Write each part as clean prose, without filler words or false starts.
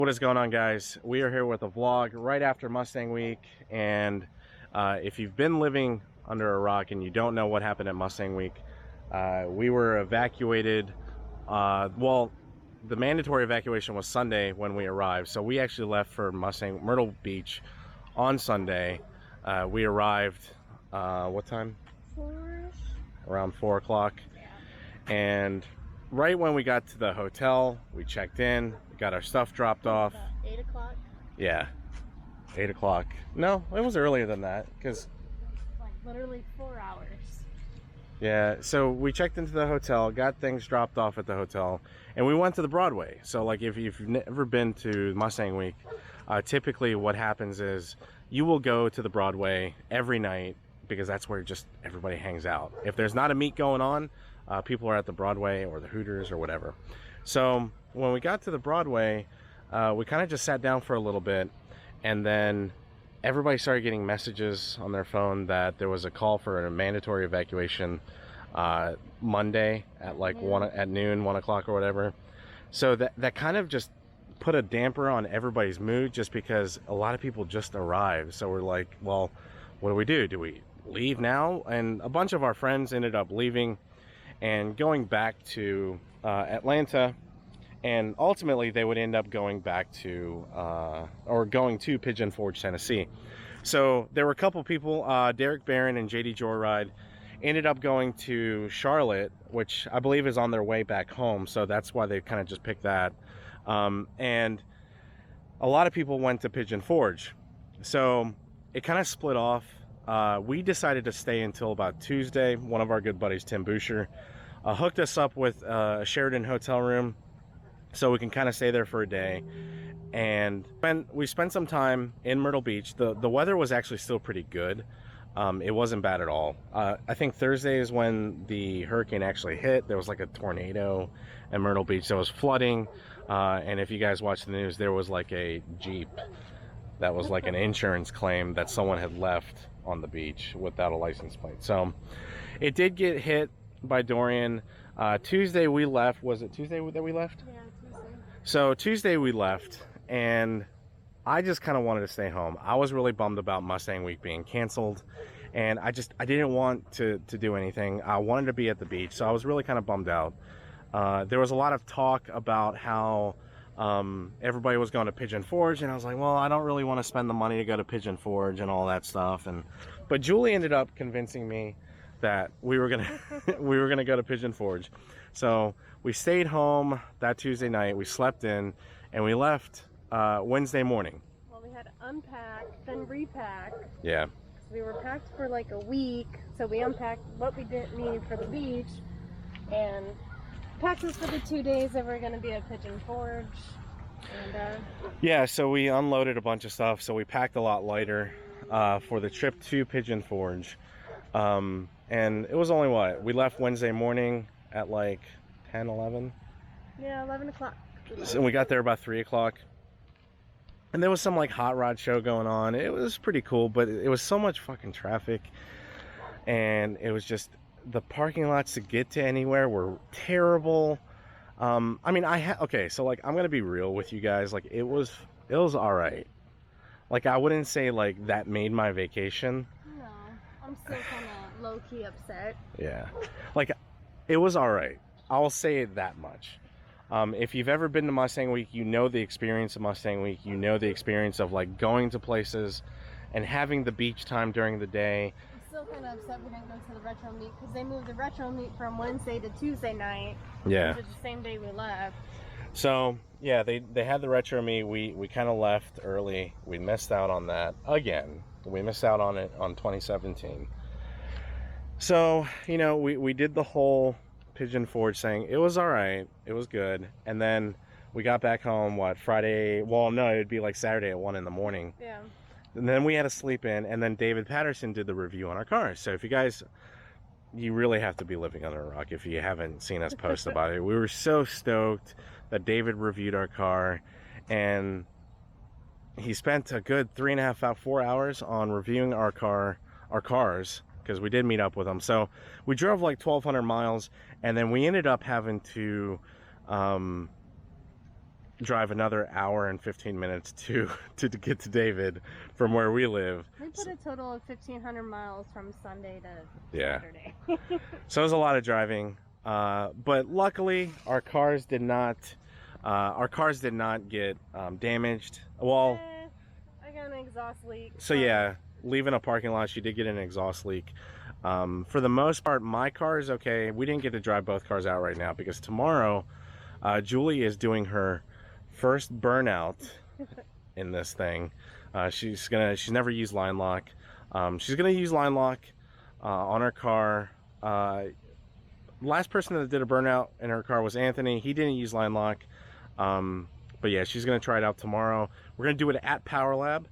What is going on, guys? We are here with a vlog right after Mustang Week, and if you've been living under a rock and you don't know what happened at Mustang Week, we were evacuated. Well, the mandatory evacuation was Sunday when we arrived, so we actually left for Myrtle Beach on Sunday. We arrived what time? 4-ish. Around 4 o'clock. Yeah. And right when we got to the hotel, we checked in, got our stuff dropped off. About 8 o'clock. Yeah, 8 o'clock. No, it was earlier than that, because Like literally 4 hours. yeah, so we checked into the hotel, got things dropped off at the hotel, and we went to the Broadway. So like if you've never been to Mustang Week, typically what happens is you will go to the Broadway every night because that's where just everybody hangs out. If there's not a meet going on, people are at the Broadway or the Hooters or whatever. So when we got to the Broadway, we kind of just sat down for a little bit, and then everybody started getting messages on their phone that there was a call for a mandatory evacuation Monday at like noon, 1 o'clock or whatever. So that kind of just put a damper on everybody's mood, just because a lot of people just arrived. So we're like, well, what do? Do we leave now? And a bunch of our friends ended up leaving and going back to Atlanta, and ultimately they would end up going back to going to Pigeon Forge, Tennessee. So there were a couple people, Derek Barron and JD Joyride, ended up going to Charlotte, which I believe is on their way back home, so that's why they kind of just picked that. And a lot of people went to Pigeon Forge, so it kind of split off. We decided to stay until about Tuesday. One of our good buddies, Tim Boucher, hooked us up with a Sheraton hotel room so we can kind of stay there for a day. And we spent some time in Myrtle Beach. The weather was actually still pretty good. It wasn't bad at all. I think Thursday is when the hurricane actually hit. There was like a tornado in Myrtle Beach. There was flooding. And if you guys watch the news, there was like a Jeep that was like an insurance claim that someone had left on the beach without a license plate. So it did get hit by Dorian. Tuesday we left. Was it Tuesday that we left? Yeah, Tuesday. So Tuesday we left, and I just kind of wanted to stay home. I was really bummed about Mustang Week being canceled, and I didn't want to do anything. I wanted to be at the beach, so I was really kind of bummed out. There was a lot of talk about how everybody was going to Pigeon Forge, and I was like, well, I don't really want to spend the money to go to Pigeon Forge and all that stuff. But Julie ended up convincing me that we were gonna go to Pigeon Forge. So we stayed home that Tuesday night. We slept in, and we left Wednesday morning. Well, we had to unpack, then repack. Yeah. We were packed for like a week, so we unpacked what we didn't need for the beach, and packed us for the 2 days that we're going to be at Pigeon Forge. And yeah, so we unloaded a bunch of stuff, so we packed a lot lighter for the trip to Pigeon Forge. And it was only what? We left Wednesday morning at like 10, 11? Yeah, 11 o'clock. So we got there about 3 o'clock. And there was some like hot rod show going on. It was pretty cool, but it was so much fucking traffic. And it was just, the parking lots to get to anywhere were terrible. I mean, okay, so like, I'm gonna be real with you guys. Like, it was all right. Like, I wouldn't say like that made my vacation. No, I'm still kind of low-key upset. Yeah, like, it was all right. I'll say that much. If you've ever been to Mustang Week, you know the experience of Mustang Week. You know the experience of like going to places and having the beach time during the day. I'm still kind of upset we didn't go to the retro meet because they moved the retro meet from Wednesday to Tuesday night. Yeah. Which is the same day we left. So yeah, they had the retro meet. We kind of left early. We missed out on that again. We missed out on it on 2017. So, you know, we did the whole Pigeon Forge thing. It was all right. It was good. And then we got back home, what, Friday? Well, no, it'd be like Saturday at 1 in the morning. Yeah. And then we had to sleep in, and then David Patterson did the review on our cars. So if you guys, you really have to be living under a rock if you haven't seen us post about it. We were so stoked that David reviewed our car, and he spent a good 3.5, 4 hours on reviewing our cars, because we did meet up with him. So we drove like 1,200 miles, and then we ended up having to drive another hour and 15 minutes to get to David from where we live. We put a total of 1,500 miles from Sunday to Yeah. Saturday. So it was a lot of driving, but luckily our cars did not get damaged. Well, I got an exhaust leak. so yeah, leaving a parking lot, she did get an exhaust leak. For the most part, my car is okay. We didn't get to drive both cars out right now because tomorrow, Julie is doing her first burnout in this thing. She's never used line lock. She's gonna use line lock on her car. Last person that did a burnout in her car was Anthony. He didn't use line lock. But yeah, she's gonna try it out tomorrow. We're gonna do it at Power Lab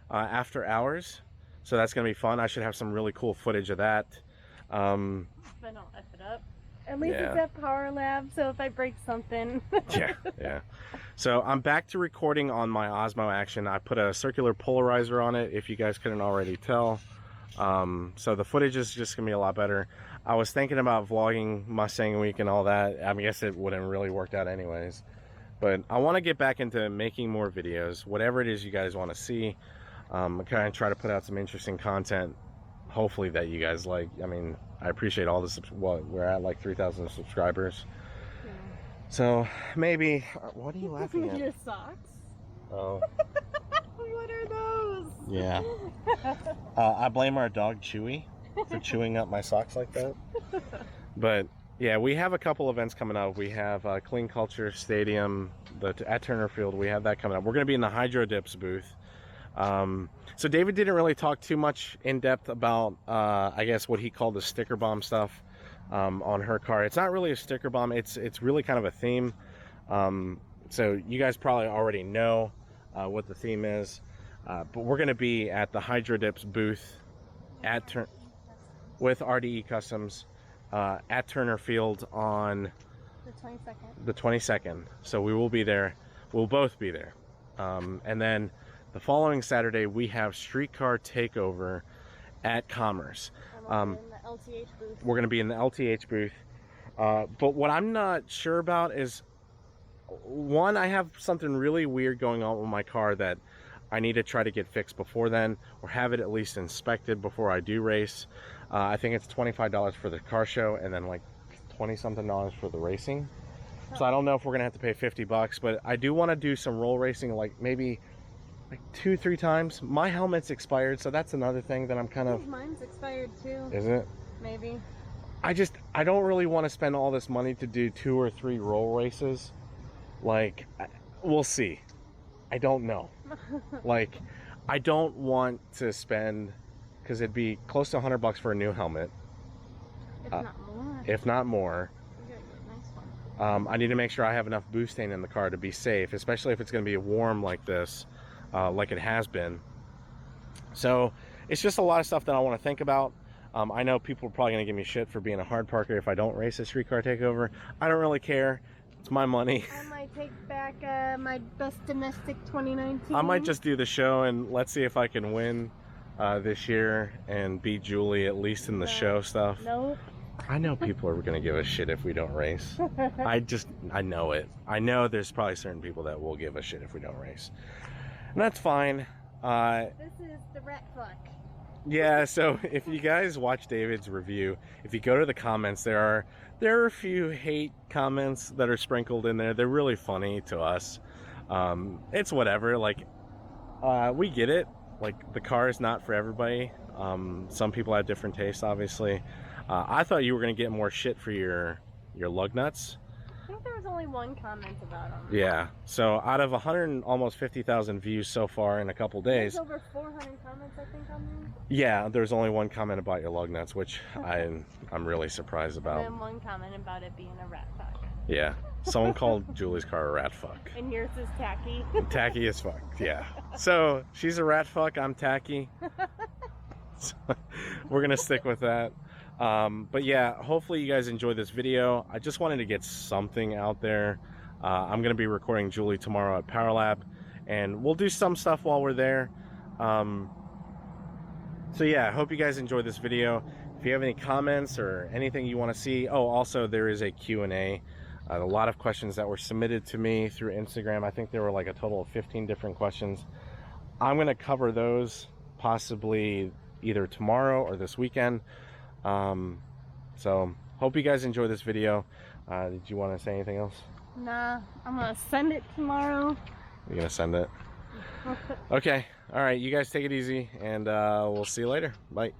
after hours, so that's gonna be fun. I should have some really cool footage of that. Then I'll F it up. At least Yeah. it's at Power Lab, so if I break something. Yeah. So I'm back to recording on my Osmo Action. I put a circular polarizer on it, if you guys couldn't already tell. So the footage is just gonna be a lot better. I was thinking about vlogging Mustang Week and all that. I guess it wouldn't really worked out anyways. But I want to get back into making more videos, whatever it is you guys want to see. Kind of try to put out some interesting content, hopefully that you guys like. I mean, I appreciate all this. Well, we're at like 3,000 subscribers. Yeah. So maybe, what are you laughing at? Your socks? Oh, What are those? yeah. I blame our dog Chewy for chewing up my socks like that. But yeah, we have a couple events coming up. We have Clean Culture Stadium at Turner Field. We have that coming up. We're going to be in the Hydro Dips booth. So David didn't really talk too much in depth about, I guess, what he called the sticker bomb stuff on her car. It's not really a sticker bomb. It's really kind of a theme. So you guys probably already know what the theme is. But we're going to be at the Hydro Dips booth at with RDE Customs. At Turner Field on the 22nd. So we will be there. We'll both be there. And then the following Saturday we have Streetcar Takeover at Commerce. In the LTH booth. We're going to be in the LTH booth. But what I'm not sure about is, one, I have something really weird going on with my car that I need to try to get fixed before then, or have it at least inspected before I do race. I think it's $25 for the car show and then like 20 something dollars for the racing. So I don't know if we're gonna have to pay 50 bucks, but I do want to do some roll racing, like maybe like 2-3 times. My helmet's expired, so that's another thing that I'm kind of. Mine's expired too. Is it? Maybe. I don't really want to spend all this money to do 2 or 3 roll races. Like, we'll see. I don't know. Like, I don't want to spend, because it'd be close to 100 bucks for a new helmet. If not more. If not more. You gotta get a nice one. I need to make sure I have enough butane in the car to be safe, especially if it's going to be warm like this, like it has been. So it's just a lot of stuff that I want to think about. I know people are probably going to give me shit for being a hard parker if I don't race a Streetcar Takeover. I don't really care. It's my money. I might take back my best domestic 2019. I might just do the show and let's see if I can win this year and beat Julie at least in the show stuff. Nope. I know people are going to give us shit if we don't race. I know it. I know there's probably certain people that will give us shit if we don't race. And that's fine. This is the rat fuck. Yeah, so if you guys watch David's review, if you go to the comments, there are a few hate comments that are sprinkled in there. They're really funny to us. It's whatever. Like, we get it. Like, the car is not for everybody. Some people have different tastes, obviously. I thought you were going to get more shit for your lug nuts. I think there was only one comment about them. Yeah. So out of 100 almost 50,000 views so far in a couple days. There's over 400 comments, I think, on there. Yeah, there's only one comment about your lug nuts, which I'm really surprised about. And then one comment about it being a rat fuck. Yeah. Someone called Julie's car a rat fuck. And yours is tacky. Tacky as fuck, yeah. So she's a rat fuck, I'm tacky. So, we're gonna stick with that. But yeah, hopefully you guys enjoyed this video. I just wanted to get something out there. I'm gonna be recording Julie tomorrow at Power Lab, and we'll do some stuff while we're there. So yeah, I hope you guys enjoyed this video. If you have any comments or anything you want to see, oh, also there is a Q&A A lot of questions that were submitted to me through Instagram. I think there were like a total of 15 different questions. I'm going to cover those possibly either tomorrow or this weekend. So hope you guys enjoy this video. Did you want to say anything else? Nah, I'm gonna send it tomorrow. You're gonna send it? Okay. All right. You guys take it easy, and we'll see you later. Bye.